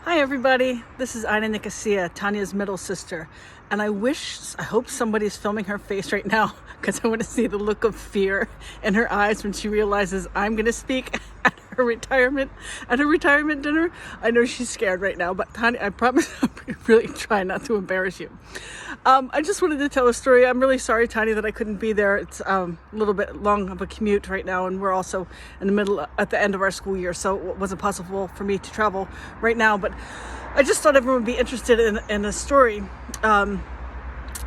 Hi everybody, this is Ina Nicosia, Tanya's middle sister, and I hope somebody's filming her face right now because I want to see the look of fear in her eyes when she realizes I'm going to speak at her retirement dinner. I know she's scared right now, but Tanya, I promise I'm really trying not to embarrass you. I just wanted to tell a story. I'm really sorry, Tanya, that I couldn't be there. It's a little bit long of a commute right now, and we're also at the end of our school year, so it wasn't possible for me to travel right now, but I just thought everyone would be interested in a story.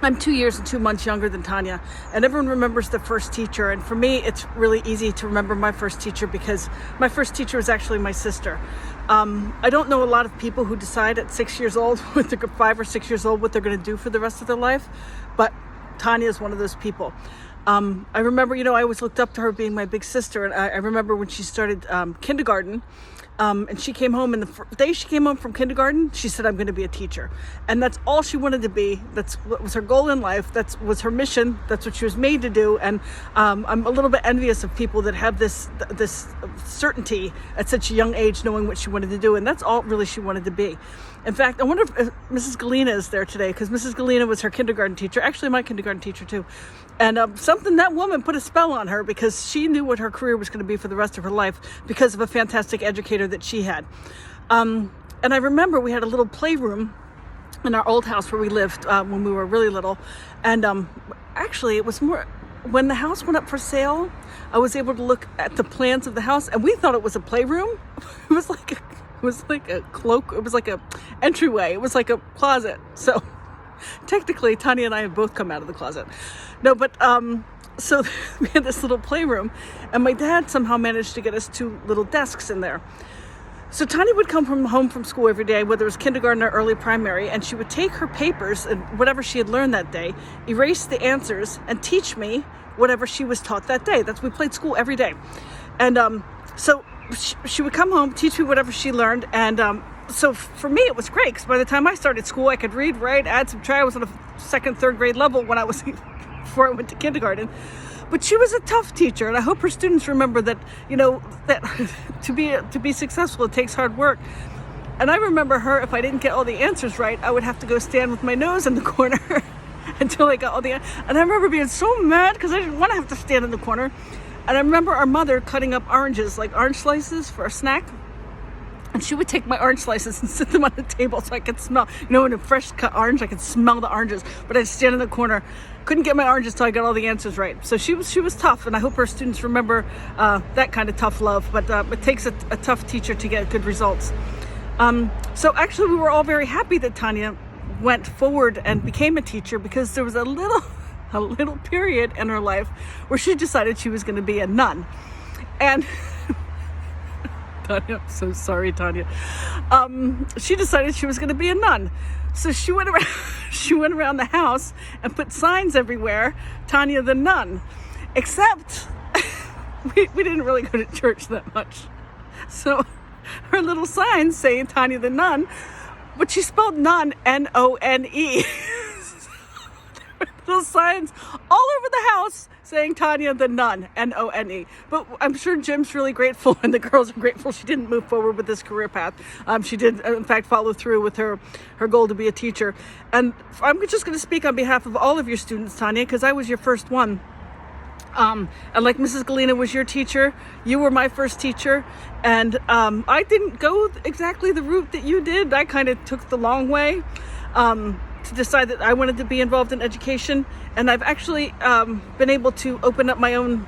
I'm 2 years and 2 months younger than Tanya, and everyone remembers the first teacher. And for me, it's really easy to remember my first teacher because my first teacher was actually my sister. I don't know a lot of people who decide at 6 years old, with 5 or 6 years old, what they're going to do for the rest of their life, but Tanya is one of those people. I remember, I always looked up to her being my big sister, and I remember when she started kindergarten. And she came home, and the day she came home from kindergarten, she said, I'm going to be a teacher. And that's all she wanted to be. That's what was her goal in life. That was her mission. That's what she was made to do. And I'm a little bit envious of people that have this certainty at such a young age, knowing what she wanted to do. And that's all really she wanted to be. In fact, I wonder if Mrs. Galena is there today, because Mrs. Galena was her kindergarten teacher, actually my kindergarten teacher too. And that woman put a spell on her because she knew what her career was going to be for the rest of her life because of a fantastic educator that she had. And I remember we had a little playroom in our old house where we lived when we were really little. And actually, it was more when the house went up for sale, I was able to look at the plans of the house, and we thought it was a playroom. It was like a cloak. It was like a entryway. It was like a closet. So technically, Tanya and I have both come out of the closet. No, but so we had this little playroom, and my dad somehow managed to get us 2 little desks in there. So Tanya would come home from school every day, whether it was kindergarten or early primary, and she would take her papers and whatever she had learned that day, erase the answers, and teach me whatever she was taught that day. We played school every day. And so she would come home, teach me whatever she learned, and so for me it was great because by the time I started school, I could read, write, add, subtract. I was on a 2nd, 3rd grade level before I went to kindergarten. But she was a tough teacher, and I hope her students remember that, that to be successful, it takes hard work. And I remember her, if I didn't get all the answers right, I would have to go stand with my nose in the corner until I got all the answers. And I remember being so mad because I didn't want to have to stand in the corner. And I remember our mother cutting up oranges, like orange slices for a snack. And she would take my orange slices and sit them on the table so I could smell. When a fresh cut orange, I could smell the oranges. But I'd stand in the corner. Couldn't get my oranges till I got all the answers right. So she was tough, and I hope her students remember that kind of tough love. But it takes a tough teacher to get good results. So actually, we were all very happy that Tanya went forward and became a teacher because there was a little period in her life where she decided she was going to be a nun. And Tanya, I'm so sorry, Tanya. She decided she was going to be a nun. So she went around the house and put signs everywhere, Tanya the Nun. Except we didn't really go to church that much. So her little signs saying Tanya the Nun, but she spelled nun, N-O-N-E. Those signs all over the house saying Tanya the Nun, N-O-N-E. But I'm sure Jim's really grateful, and the girls are grateful she didn't move forward with this career path. She did, in fact, follow through with her goal to be a teacher. And I'm just going to speak on behalf of all of your students, Tanya, because I was your first one. And like Mrs. Galena was your teacher, you were my first teacher. And I didn't go exactly the route that you did. I kind of took the long way. To decide that I wanted to be involved in education, and I've actually been able to open up my own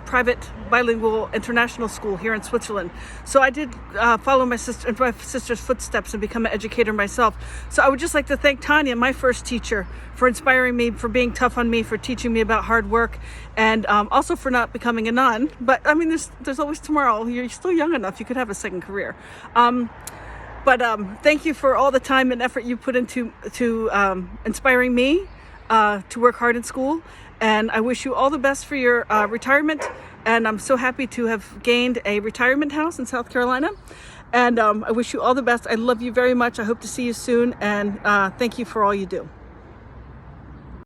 private bilingual international school here in Switzerland. So I did follow my sister's footsteps and become an educator myself. So I would just like to thank Tanya, my first teacher, for inspiring me, for being tough on me, for teaching me about hard work, and also for not becoming a nun. But I mean, there's always tomorrow. You're still young enough; you could have a second career. But thank you for all the time and effort you put into inspiring me to work hard in school. And I wish you all the best for your retirement. And I'm so happy to have gained a retirement house in South Carolina. And I wish you all the best. I love you very much. I hope to see you soon. And thank you for all you do.